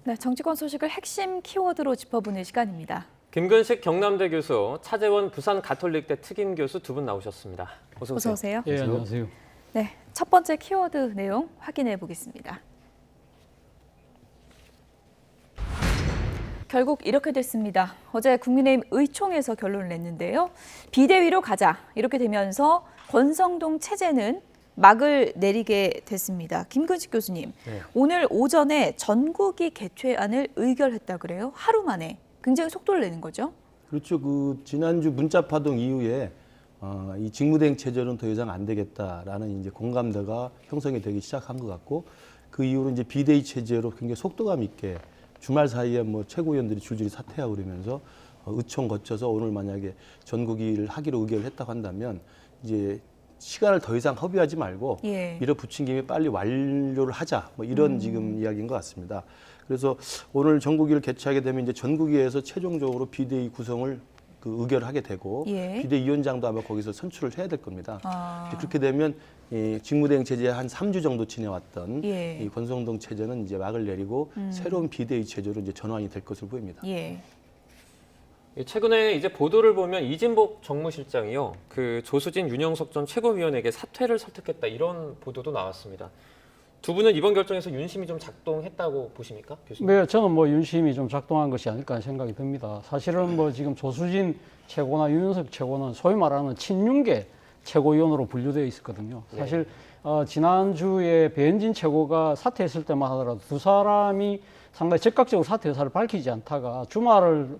네, 정치권 소식을 핵심 키워드로 짚어보는 시간입니다. 김근식 경남대 교수, 차재원 부산 가톨릭대 특임 교수 두 분 나오셨습니다. 어서 오세요. 어서 오세요. 예, 안녕하세요. 네, 첫 번째 키워드 내용 확인해 보겠습니다. 결국 이렇게 됐습니다. 어제 국민의힘 의총에서 결론을 냈는데요. 비대위로 가자 이렇게 되면서 권성동 체제는 막을 내리게 됐습니다. 김근식 교수님, 네. 오늘 오전에 전국위 개최안을 의결했다 그래요. 하루 만에 굉장히 속도를 내는 거죠. 그렇죠. 그 지난주 문자 파동 이후에 이 직무대행 체제는 더 이상 안 되겠다라는 이제 공감대가 형성이 되기 시작한 것 같고, 그 이후로 이제 비대위 체제로 굉장히 속도감 있게 주말 사이에 뭐 최고위원들이 줄줄이 사퇴하고 그러면서 의총 거쳐서 오늘 만약에 전국위를 하기로 의결을 했다고 한다면 이제 시간을 더 이상 허비하지 말고 밀어붙인 김에 빨리 완료를 하자, 뭐 이런 지금 이야기인 것 같습니다. 그래서 오늘 전국위를 개최하게 되면 이제 전국위에서 최종적으로 비대위 구성을 의결을 하게 되고 비대위원장도 아마 거기서 선출을 해야 될 겁니다. 그렇게 되면 이 직무대행 체제에 한 3주 정도 지내왔던 이 권성동 체제는 이제 막을 내리고 새로운 비대위 체제로 이제 전환이 될 것으로 보입니다. 최근에 이제 보도를 보면 이진복 정무실장이요, 그 조수진 윤영석 전 최고위원에게 사퇴를 설득했다 이런 보도도 나왔습니다. 두 분은 이번 결정에서 윤심이 좀 작동했다고 보십니까, 교수님? 네, 저는 뭐 윤심이 좀 작동한 것이 아닐까 생각이 듭니다. 사실은 뭐 지금 조수진 최고나 윤영석 최고는 소위 말하는 친윤계 최고위원으로 분류되어 있었거든요. 사실 지난주에 배현진 최고가 사퇴했을 때만 하더라도 두 사람이 상당히 적극적으로 사퇴 의사를 밝히지 않다가 주말을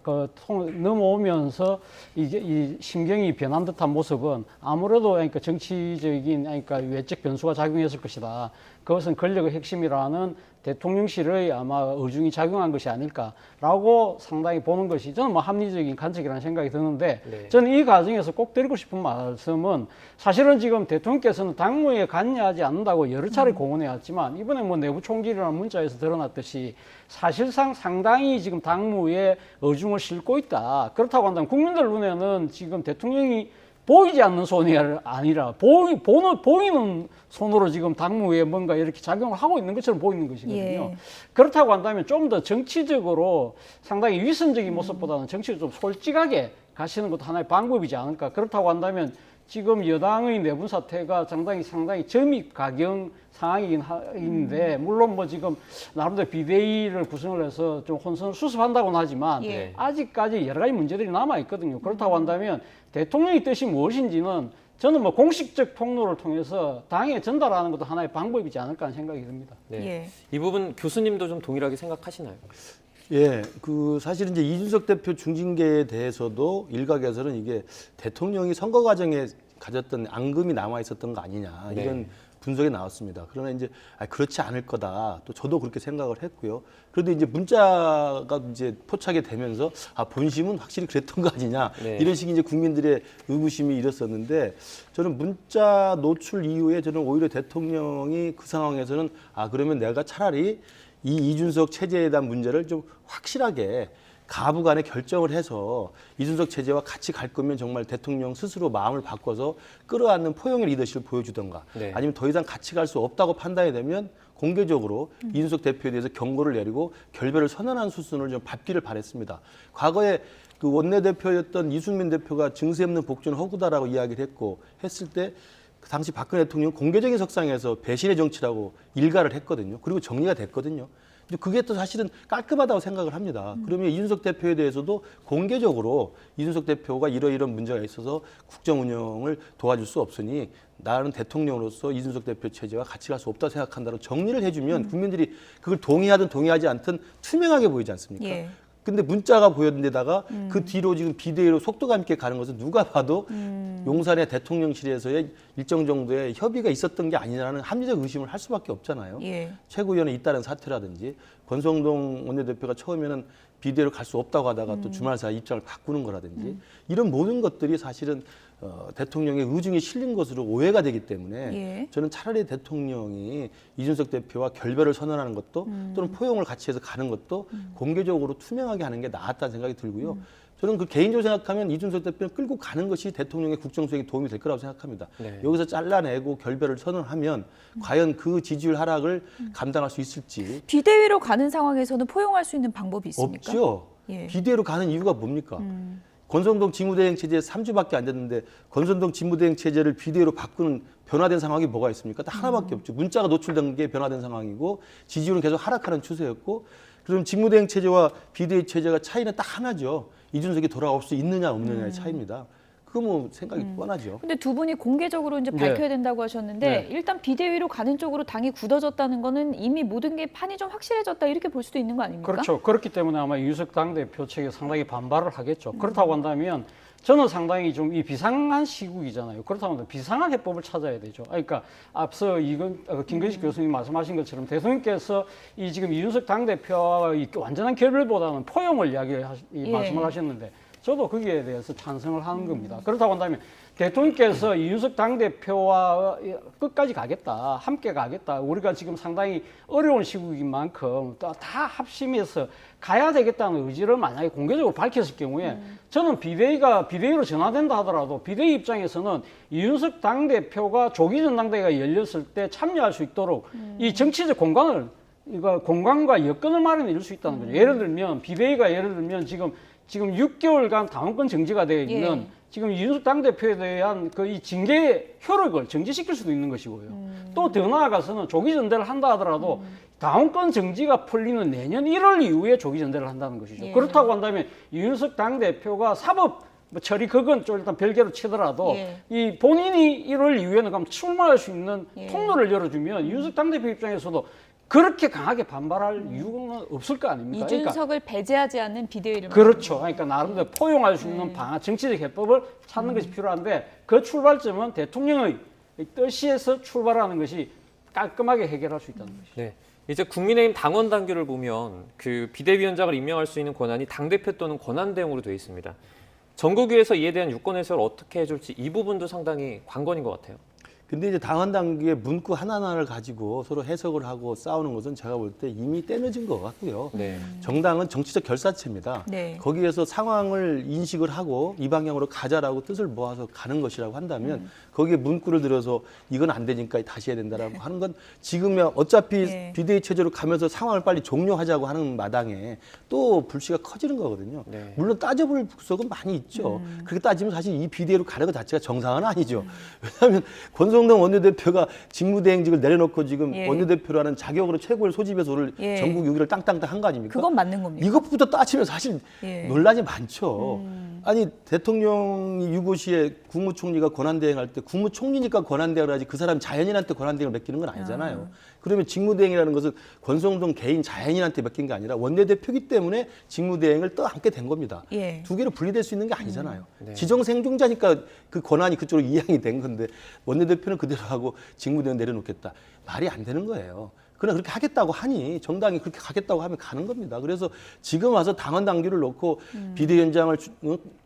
넘어오면서 이게 이 심경이 변한 듯한 모습은 아무래도 그러니까 정치적인 그러니까 외적 변수가 작용했을 것이다. 그것은 권력의 핵심이라는 대통령실의 아마 의중이 작용한 것이 아닐까라고 상당히 보는 것이 저는 뭐 합리적인 관측이라는 생각이 드는데 저는 이 과정에서 꼭 드리고 싶은 말씀은 사실은 지금 대통령께서는 당무에 관여하지 않는다고 여러 차례 공언해 왔지만 이번에 뭐 내부 총질이라는 문자에서 드러났듯이 사실상 상당히 지금 당무에 의중을 싣고 있다. 그렇다고 한다면 국민들 눈에는 지금 대통령이 보이지 않는 손이 아니라 보이는 손으로 지금 당무에 뭔가 이렇게 작용을 하고 있는 것처럼 보이는 것이거든요. 그렇다고 한다면 좀 더 정치적으로 상당히 위선적인 모습보다는 정치적으로 좀 솔직하게 가시는 것도 하나의 방법이지 않을까. 그렇다고 한다면 지금 여당의 내분 사태가 상당히 점입 가경 상황인데 물론 뭐 지금 나름대로 비대위를 구성을 해서 좀 혼선을 수습한다고는 하지만 아직까지 여러 가지 문제들이 남아 있거든요. 그렇다고 한다면 대통령의 뜻이 무엇인지는 저는 뭐 공식적 통로를 통해서 당에 전달하는 것도 하나의 방법이지 않을까 하는 생각이 듭니다. 이 부분 교수님도 좀 동일하게 생각하시나요? 예, 그 사실은 이제 이준석 대표 중징계에 대해서도 일각에서는 이게 대통령이 선거 과정에 가졌던 앙금이 남아 있었던 거 아니냐 이런 분석이 나왔습니다. 그러나 이제 그렇지 않을 거다. 또 저도 그렇게 생각을 했고요. 그런데 이제 문자가 이제 포착이 되면서 본심은 확실히 그랬던 거 아니냐 이런 식의 이제 국민들의 의구심이 일었었는데 저는 문자 노출 이후에 저는 오히려 대통령이 그 상황에서는 그러면 내가 차라리 이 이준석 체제에 대한 문제를 좀 확실하게 가부간에 결정을 해서 이준석 체제와 같이 갈 거면 정말 대통령 스스로 마음을 바꿔서 끌어안는 포용의 리더십을 보여주던가 아니면 더 이상 같이 갈 수 없다고 판단이 되면 공개적으로 이준석 대표에 대해서 경고를 내리고 결별을 선언한 수순을 좀 밟기를 바랬습니다. 과거에 그 원내대표였던 이순민 대표가 증세 없는 복주는 허구다라고 이야기를 했을 때 그 당시 박근혜 대통령은 공개적인 석상에서 배신의 정치라고 일가를 했거든요. 그리고 정리가 됐거든요. 근데 그게 또 사실은 깔끔하다고 생각을 합니다. 그러면 이준석 대표에 대해서도 공개적으로 이준석 대표가 이러이런 문제가 있어서 국정 운영을 도와줄 수 없으니 나는 대통령으로서 이준석 대표 체제와 같이 갈 수 없다고 생각한다고 정리를 해주면 국민들이 그걸 동의하든 동의하지 않든 투명하게 보이지 않습니까? 근데 문자가 보였는데다가 그 뒤로 지금 비대위로 속도감 있게 가는 것은 누가 봐도 용산의 대통령실에서의 일정 정도의 협의가 있었던 게 아니냐는 합리적 의심을 할 수밖에 없잖아요. 최고위원회 잇따른 사태라든지 권성동 원내대표가 처음에는 비대위로 갈 수 없다고 하다가 또 주말 사이 입장을 바꾸는 거라든지 이런 모든 것들이 사실은 대통령의 의중이 실린 것으로 오해가 되기 때문에 저는 차라리 대통령이 이준석 대표와 결별을 선언하는 것도 또는 포용을 같이 해서 가는 것도 공개적으로 투명하게 하는 게 나았다는 생각이 들고요. 저는 그 개인적으로 생각하면 이준석 대표는 끌고 가는 것이 대통령의 국정수행에 도움이 될 거라고 생각합니다. 네. 여기서 잘라내고 결별을 선언하면 과연 그 지지율 하락을 감당할 수 있을지. 비대위로 가는 상황에서는 포용할 수 있는 방법이 있습니까? 없죠. 예. 비대위로 가는 이유가 뭡니까? 권성동 직무대행 체제 3주밖에 안 됐는데 권성동 직무대행 체제를 비대위로 바꾸는 변화된 상황이 뭐가 있습니까? 딱 하나밖에 없죠. 문자가 노출된 게 변화된 상황이고 지지율은 계속 하락하는 추세였고 그럼 직무대행 체제와 비대위 체제가 차이는 딱 하나죠. 이준석이 돌아올 수 있느냐 없느냐의 차이입니다. 그거 뭐 생각이 뻔하죠. 근데 두 분이 공개적으로 이제 네. 밝혀야 된다고 하셨는데 네. 일단 비대위로 가는 쪽으로 당이 굳어졌다는 거는 이미 모든 게 판이 좀 확실해졌다 이렇게 볼 수도 있는 거 아닙니까? 그렇죠. 그렇기 때문에 아마 이준석 당대표 측에 상당히 반발을 하겠죠. 그렇다고 한다면 저는 상당히 좀 이 비상한 시국이잖아요. 그렇다고 하면 비상한 해법을 찾아야 되죠. 그러니까 앞서 김근식 교수님 말씀하신 것처럼 대통령께서 이 지금 이준석 당대표와 이 완전한 결별보다는 포용을 말씀을 하셨는데 저도 거기에 대해서 찬성을 하는 겁니다. 그렇다고 한다면 대통령께서 이준석 당대표와 끝까지 가겠다, 함께 가겠다. 우리가 지금 상당히 어려운 시국인 만큼 다 합심해서 가야 되겠다는 의지를 만약에 공개적으로 밝혔을 경우에 저는 비대위로 전환된다 하더라도 비대위 입장에서는 이준석 당대표가 조기 전당대회가 열렸을 때 참여할 수 있도록 이 정치적 공간과 여건을 마련해 줄 수 있다는 거죠. 예를 들면 비대위가 지금 6개월간 당원권 정지가 되어 있는 지금 이준석 당대표에 대한 이 징계 효력을 정지시킬 수도 있는 것이고요. 또 더 나아가서는 조기 전대를 한다 하더라도 당원권 정지가 풀리는 내년 1월 이후에 조기 전대를 한다는 것이죠. 그렇다고 한다면 이준석 당대표가 사법 처리 그건 좀 일단 별개로 치더라도 이 본인이 1월 이후에는 그럼 출마할 수 있는 통로를 열어주면 이준석 당대표 입장에서도 그렇게 강하게 반발할 이유는 없을 거 아닙니까? 이준석을 배제하지 않는 비대위를 그렇죠. 그러니까 나름대로 포용할 수 있는 방안, 정치적 해법을 찾는 것이 필요한데 그 출발점은 대통령의 뜻에서 출발하는 것이 깔끔하게 해결할 수 있다는 것이죠. 네. 이제 국민의힘 당원 당규를 보면 그 비대위원장을 임명할 수 있는 권한이 당대표 또는 권한대행으로 되어 있습니다. 전국위에서 이에 대한 유권 해석을 어떻게 해줄지 이 부분도 상당히 관건인 것 같아요. 근데 이제 당원 당규의 문구 하나하나를 가지고 서로 해석을 하고 싸우는 것은 제가 볼 때 이미 때늦은 것 같고요. 네. 정당은 정치적 결사체입니다. 네. 거기에서 상황을 인식을 하고 이 방향으로 가자라고 뜻을 모아서 가는 것이라고 한다면 거기에 문구를 들여서 이건 안 되니까 다시 해야 된다라고 하는 건 지금 어차피 비대위 체제로 가면서 상황을 빨리 종료하자고 하는 마당에 또 불씨가 커지는 거거든요. 네. 물론 따져볼 구석은 많이 있죠. 그렇게 따지면 사실 이 비대위로 가는 것 자체가 정상은 아니죠. 왜냐하면 권성동 원내대표가 직무대행직을 내려놓고 지금 원내대표라는 자격으로 최고를 소집해서 오늘 전국 6위를 땅땅땅 한 거 아닙니까? 그건 맞는 겁니까? 이것부터 따지면 사실 논란이 많죠. 아니 대통령이 유고시에 국무총리가 권한대행할 때 국무총리니까 권한대행을 하지 그 사람 자연인한테 권한대행을 맡기는 건 아니잖아요. 그러면 직무대행이라는 것은 권성동 개인 자연인한테 맡긴 게 아니라 원내대표이기 때문에 직무대행을 떠안게 된 겁니다. 두 개로 분리될 수 있는 게 아니잖아요. 지정생존자니까 그 권한이 그쪽으로 이양이 된 건데 원내대표는 그대로 하고 직무대행 내려놓겠다. 말이 안 되는 거예요. 그러나 그렇게 하겠다고 하니 정당이 그렇게 가겠다고 하면 가는 겁니다. 그래서 지금 와서 당원 당규를 놓고 비대위원장을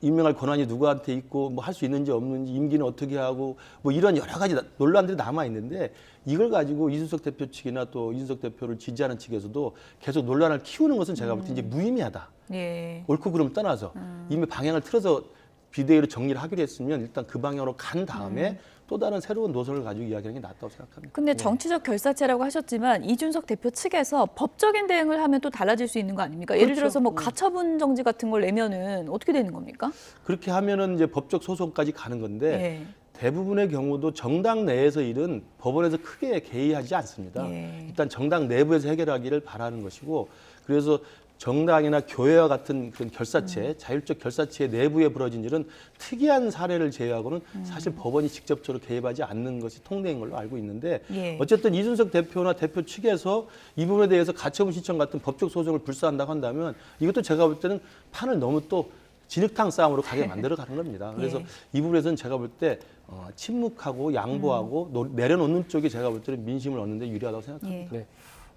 임명할 권한이 누구한테 있고 뭐 할 수 있는지 없는지 임기는 어떻게 하고 뭐 이런 여러 가지 논란들이 남아 있는데 이걸 가지고 이준석 대표 측이나 또 이준석 대표를 지지하는 측에서도 계속 논란을 키우는 것은 제가 볼 때 이제 무의미하다. 옳고 그름 떠나서 이미 방향을 틀어서 비대위로 정리를 하기로 했으면 일단 그 방향으로 간 다음에 또 다른 새로운 노선을 가지고 이야기하는 게 낫다고 생각합니다. 근데 정치적 결사체라고 하셨지만 이준석 대표 측에서 법적인 대응을 하면 또 달라질 수 있는 거 아닙니까? 예를 들어서 뭐 가처분 정지 같은 걸 내면은 어떻게 되는 겁니까? 그렇게 하면은 이제 법적 소송까지 가는 건데 대부분의 경우도 정당 내에서 일은 법원에서 크게 개의하지 않습니다. 일단 정당 내부에서 해결하기를 바라는 것이고 그래서 정당이나 교회와 같은 그런 결사체, 자율적 결사체 내부에 벌어진 일은 특이한 사례를 제외하고는 사실 법원이 직접적으로 개입하지 않는 것이 통례인 걸로 알고 있는데 어쨌든 이준석 대표나 대표 측에서 이 부분에 대해서 가처분 신청 같은 법적 소송을 불사한다고 한다면 이것도 제가 볼 때는 판을 너무 또 진흙탕 싸움으로 가게 만들어 가는 겁니다. 그래서 이 부분에서는 제가 볼 때 침묵하고 양보하고 내려놓는 쪽이 제가 볼 때는 민심을 얻는 데 유리하다고 생각합니다. 네.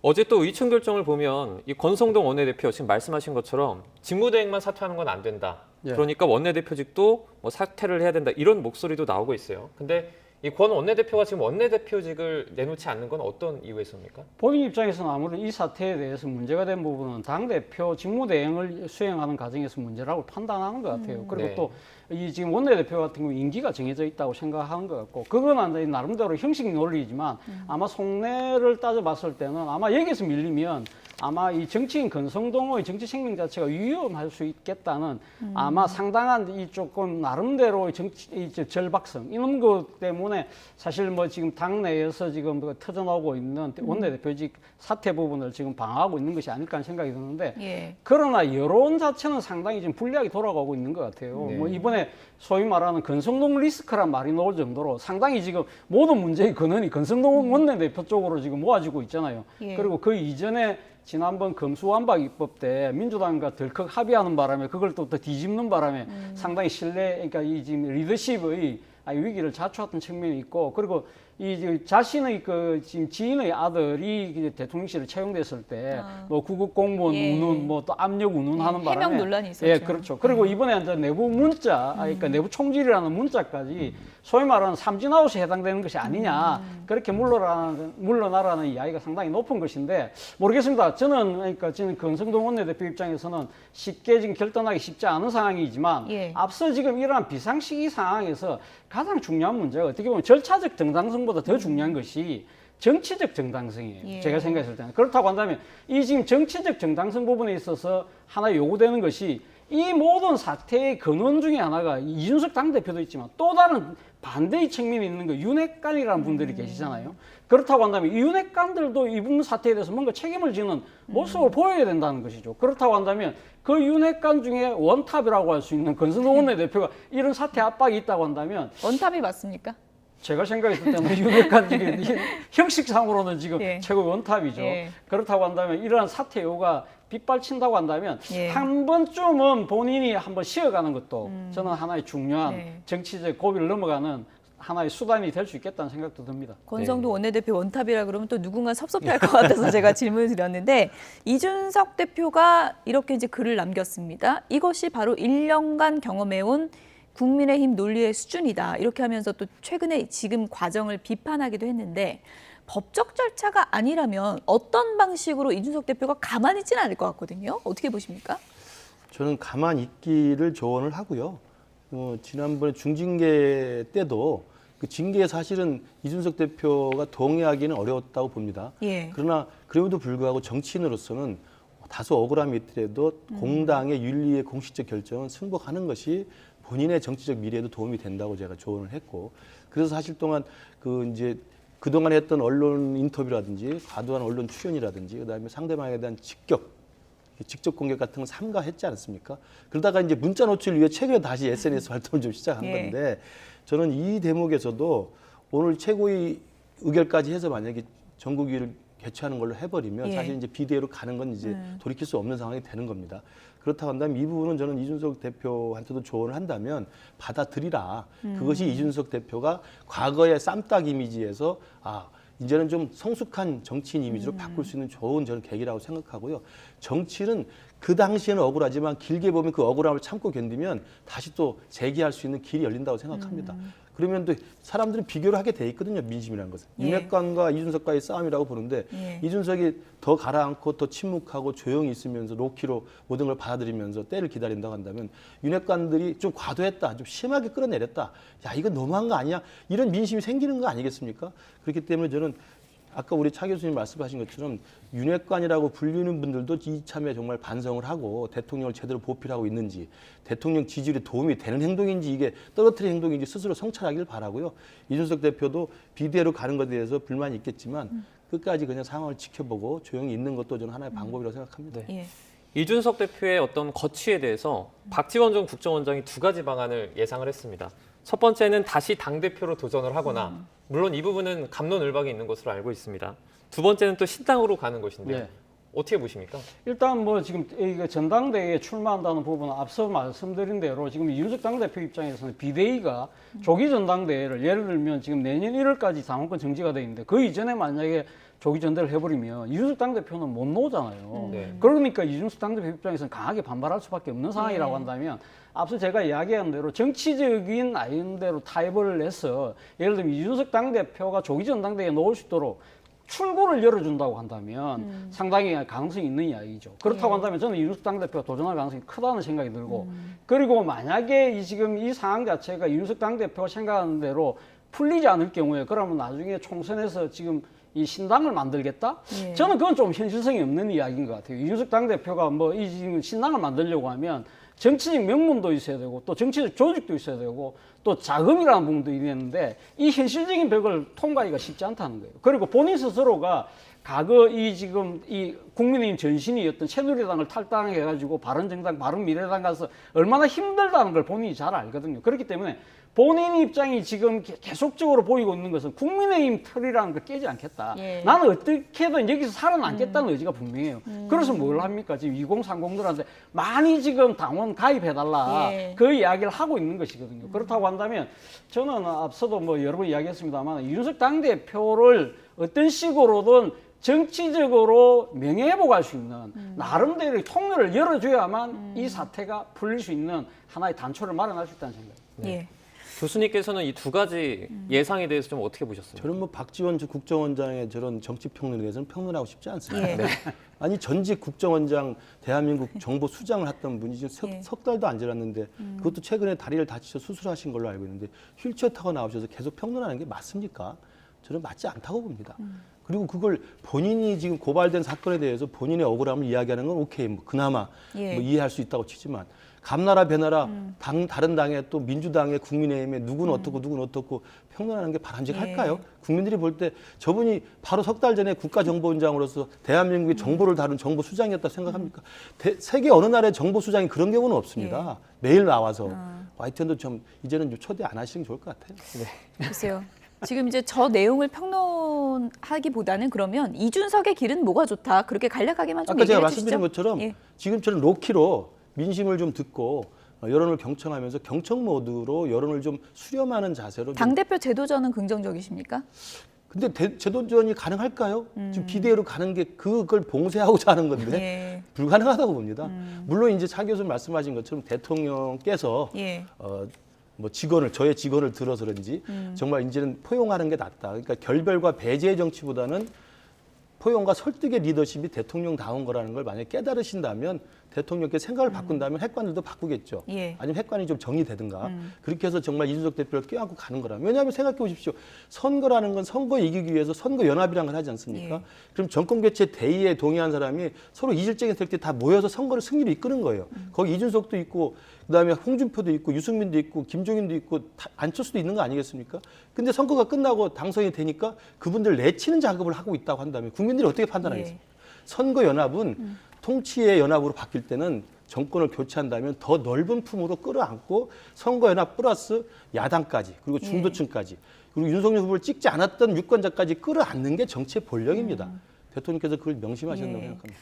어제 또 의총 결정을 보면 이 권성동 원내대표 지금 말씀하신 것처럼 직무대행만 사퇴하는 건 안 된다. 그러니까 원내대표직도 뭐 사퇴를 해야 된다. 이런 목소리도 나오고 있어요. 근데 이 권 원내대표가 지금 원내대표직을 내놓지 않는 건 어떤 이유에서입니까? 본인 입장에서는 아무래도 이 사태에 대해서 문제가 된 부분은 당대표 직무대행을 수행하는 과정에서 문제라고 판단하는 것 같아요. 그리고 네. 또 이 지금 원내대표 같은 경우 임기가 정해져 있다고 생각하는 것 같고, 그건 나름대로 형식 논리이지만 아마 속내를 따져봤을 때는 아마 여기서 밀리면 아마 이 정치인 권성동의 정치 생명 자체가 위험할 수 있겠다는 아마 상당한 이 조금 나름대로의 이 절박성 이런 것 때문에 사실 뭐 지금 당내에서 지금 뭐 터져나오고 있는 원내대표직 사퇴 부분을 지금 방어하고 있는 것이 아닐까 하는 생각이 드는데 예. 그러나 여론 자체는 상당히 좀 불리하게 돌아가고 있는 것 같아요. 네. 뭐 이번에 소위 말하는 권성동 리스크란 말이 나올 정도로 상당히 지금 모든 문제의 근원이 권성동 원내대표 쪽으로 지금 모아지고 있잖아요. 예. 그리고 그 이전에 지난번 검수완박 입법 때 민주당과 덜컥 합의하는 바람에 그걸 또 뒤집는 바람에 상당히 그러니까 이 지금 리더십의 위기를 자초했던 측면이 있고, 그리고 이 자신의 그 지금 지인의 아들이 대통령실에 채용됐을 때 뭐 구급 공무원 예. 운운 뭐 또 압력 운운하는 바람에 해명 논란이 있었죠. 예, 그렇죠. 그리고 이번에 이제 내부 문자, 그러니까 내부 총질이라는 문자까지 소위 말하는 삼진아웃에 해당되는 것이 아니냐, 그렇게 물러나라는 이야기가 상당히 높은 것인데 모르겠습니다. 저는 권성동 원내대표 입장에서는 쉽게 지금 결단하기 쉽지 않은 상황이지만 예. 앞서 지금 이러한 비상시기 상황에서 가장 중요한 문제가 어떻게 보면 절차적 정당성보다 더 중요한 것이 정치적 정당성이에요. 예. 제가 생각했을 때는. 그렇다고 한다면 이 지금 정치적 정당성 부분에 있어서 하나 요구되는 것이 이 모든 사태의 근원 중에 하나가 이준석 당대표도 있지만 또 다른 반대의 측면이 있는 거 윤핵관이라는 분들이 계시잖아요. 그렇다고 한다면 이 윤핵관들도 이번 사태에 대해서 뭔가 책임을 지는 모습을 보여야 된다는 것이죠. 그렇다고 한다면 그 윤핵관 중에 원탑이라고 할 수 있는 권성동 원내대표가 이런 사태 압박이 있다고 한다면 원탑이 맞습니까? 제가 생각했을 때는 윤핵관 중에 형식상으로는 지금 예. 최고 원탑이죠. 예. 그렇다고 그렇다고 한다면 이러한 사태 요가 빗발친다고 한다면 예. 한 번쯤은 본인이 한번 쉬어가는 것도 저는 하나의 중요한 네. 정치적 고비를 넘어가는 하나의 수단이 될 수 있겠다는 생각도 듭니다. 권성동 원내대표 원탑이라 그러면 또 누군가 섭섭해할 것 같아서 제가 질문을 드렸는데 이준석 대표가 이렇게 이제 글을 남겼습니다. 이것이 바로 1년간 경험해온 국민의힘 논리의 수준이다. 이렇게 하면서 또 최근에 지금 과정을 비판하기도 했는데 법적 절차가 아니라면 어떤 방식으로 이준석 대표가 가만히 있지는 않을 것 같거든요. 어떻게 보십니까? 저는 가만히 있기를 조언을 하고요. 지난번에 중징계 때도 그 징계에 사실은 이준석 대표가 동의하기는 어려웠다고 봅니다. 예. 그러나 그럼에도 불구하고 정치인으로서는 다소 억울함이 있더라도 공당의 윤리의 공식적 결정은 승복하는 것이 본인의 정치적 미래에도 도움이 된다고 제가 조언을 했고, 그래서 사실 동안 그동안 했던 언론 인터뷰라든지 과도한 언론 출연이라든지 그다음에 상대방에 대한 직접 공격 같은 걸 삼가했지 않습니까? 그러다가 이제 문자 노출을 위해 최근에 다시 SNS 활동을 좀 시작한 예. 건데, 저는 이 대목에서도 오늘 최고위 의결까지 해서 만약에 전국위를 개최하는 걸로 해버리면 예. 사실 이제 비대위로 가는 건 이제 돌이킬 수 없는 상황이 되는 겁니다. 그렇다고 한다면 이 부분은 저는 이준석 대표한테도 조언을 한다면 받아들이라. 그것이 이준석 대표가 과거의 쌈딱 이미지에서 이제는 좀 성숙한 정치인 이미지로 바꿀 수 있는 좋은 저는 계기라고 생각하고요. 정치는 그 당시에는 억울하지만 길게 보면 그 억울함을 참고 견디면 다시 또 재기할 수 있는 길이 열린다고 생각합니다. 그러면 또 사람들은 비교를 하게 돼 있거든요. 민심이라는 것은. 예. 윤핵관과 이준석과의 싸움이라고 보는데 예. 이준석이 더 가라앉고 더 침묵하고 조용히 있으면서 로키로 모든 걸 받아들이면서 때를 기다린다고 한다면 윤핵관들이 좀 과도했다, 좀 심하게 끌어내렸다. 야, 이거 너무한 거 아니야? 이런 민심이 생기는 거 아니겠습니까? 그렇기 때문에 저는 아까 우리 차 교수님 말씀하신 것처럼 윤핵관이라고 불리는 분들도 이참에 정말 반성을 하고 대통령을 제대로 보필하고 있는지, 대통령 지지율에 도움이 되는 행동인지 이게 떨어뜨리는 행동인지 스스로 성찰하기를 바라고요. 이준석 대표도 비대로 가는 것에 대해서 불만이 있겠지만 끝까지 그냥 상황을 지켜보고 조용히 있는 것도 저는 하나의 방법이라고 생각합니다. 예. 이준석 대표의 어떤 거취에 대해서 박지원 전 국정원장이 두 가지 방안을 예상을 했습니다. 첫 번째는 다시 당대표로 도전을 하거나, 물론 이 부분은 갑론을박이 있는 것으로 알고 있습니다. 두 번째는 또 신당으로 가는 것인데 네. 어떻게 보십니까? 일단 뭐 지금 이거 전당대회에 출마한다는 부분은 앞서 말씀드린 대로 지금 이준석 당대표 입장에서는 비대위가 조기 전당대회를 예를 들면 지금 내년 1월까지 당원권 정지가 돼 있는데 그 이전에 만약에 조기 전대를 해버리면 이준석 당대표는 못 나오잖아요. 네. 그러니까 이준석 당대표 입장에서는 강하게 반발할 수밖에 없는 상황이라고 네. 한다면 앞서 제가 이야기한 대로 정치적인 아이디어로 타협을 해서 예를 들면 이준석 당대표가 조기 전당대회에 나올 수 있도록 출구를 열어준다고 한다면 상당히 가능성이 있는 이야기죠. 그렇다고 예. 한다면 저는 이준석 당대표가 도전할 가능성이 크다는 생각이 들고 그리고 만약에 지금 이 상황 자체가 이준석 당대표가 생각하는 대로 풀리지 않을 경우에 그러면 나중에 총선에서 지금 이 신당을 만들겠다? 예. 저는 그건 좀 현실성이 없는 이야기인 것 같아요. 이준석 당대표가 뭐 이 지금 신당을 만들려고 하면 정치적 명분도 있어야 되고 또 정치적 조직도 있어야 되고 또 자금이라는 부분도 있는데 이 현실적인 벽을 통과하기가 쉽지 않다는 거예요. 그리고 본인 스스로가 과거 이 지금 이 국민의힘 전신이었던 새누리당을 탈당해가지고 바른정당, 바른미래당 가서 얼마나 힘들다는 걸 본인이 잘 알거든요. 그렇기 때문에 본인 입장이 지금 계속적으로 보이고 있는 것은 국민의힘 틀이라는 걸 깨지 않겠다. 예. 나는 어떻게든 여기서 살아남겠다는 의지가 분명해요. 그래서 뭘 합니까? 지금 2030들한테 많이 지금 당원 가입해달라. 예. 그 이야기를 하고 있는 것이거든요. 그렇다고 한다면 저는 앞서도 뭐 여러 번 이야기했습니다만 이준석 당대표를 어떤 식으로든 정치적으로 명예회복할 수 있는 나름대로의 통로를 열어줘야만 이 사태가 풀릴 수 있는 하나의 단초를 마련할 수 있다는 생각입니다. 예. 교수님께서는 이 두 가지 예상에 대해서 좀 어떻게 보셨습니까? 저는 뭐 박지원 국정원장의 저런 정치 평론에 대해서는 평론하고 싶지 않습니다. 예. 아니 전직 국정원장 대한민국 정보 수장을 했던 분이 지금 예. 석 달도 안 지났는데 그것도 최근에 다리를 다치셔 수술하신 걸로 알고 있는데 휠체어 타고 나오셔서 계속 평론하는 게 맞습니까? 저는 맞지 않다고 봅니다. 그리고 그걸 본인이 지금 고발된 사건에 대해서 본인의 억울함을 이야기하는 건 오케이, 뭐 그나마 예. 뭐 이해할 수 있다고 치지만 감나라 배나라 다른 당에 또 민주당에 국민의힘에 누구는 어떻고 누구는 어떻고 평론하는 게 바람직할까요? 예. 국민들이 볼 때 저분이 바로 석 달 전에 국가정보원장으로서 대한민국의 정보를 다룬 정보수장이었다 생각합니까? 세계 어느 나라의 정보수장이 그런 경우는 없습니다. 매일 나와서 하여튼도 좀 이제는 초대 안 하시는 게 좋을 것 같아요. 글쎄요. 지금 이제 저 내용을 평론하기보다는 그러면 이준석의 길은 뭐가 좋다. 그렇게 간략하게만 좀 아까 제가 얘기해 말씀드린 주시죠. 것처럼 예. 지금처럼 로키로 민심을 좀 듣고 여론을 경청하면서 경청 모드로 여론을 좀 수렴하는 자세로 좀. 당대표 제도전은 긍정적이십니까? 근데 제도전이 가능할까요? 지금 비대위로 가는 게 그걸 봉쇄하고자 하는 건데 예. 불가능하다고 봅니다. 물론 이제 차 교수님 말씀하신 것처럼 대통령께서 예. 뭐 저의 직원을 들어서 그런지 정말 이제는 포용하는 게 낫다. 그러니까 결별과 배제의 정치보다는 포용과 설득의 리더십이 대통령다운 거라는 걸 만약에 깨달으신다면 대통령께 생각을 바꾼다면 핵관들도 바꾸겠죠. 예. 아니면 핵관이 좀 정리되든가. 그렇게 해서 정말 이준석 대표를 껴안고 가는 거라. 왜냐하면 생각해 보십시오. 선거라는 건 선거 이기기 위해서 선거 연합이라는 걸 하지 않습니까? 예. 그럼 정권 교체 대의에 동의한 사람이 서로 이질적인 될 때 다 모여서 선거를 승리로 이끄는 거예요. 거기 이준석도 있고 그다음에 홍준표도 있고 유승민도 있고 김종인도 있고 안철수도 있는 거 아니겠습니까? 근데 선거가 끝나고 당선이 되니까 그분들 내치는 작업을 하고 있다고 한다면 국민들이 어떻게 판단하겠습니까? 선거 연합은 통치의 연합으로 바뀔 때는 정권을 교체한다면 더 넓은 품으로 끌어안고 선거 연합 플러스 야당까지 그리고 중도층까지 그리고 윤석열 후보를 찍지 않았던 유권자까지 끌어안는 게 정치의 본령입니다. 대통령께서 그걸 명심하셨다고 생각합니다.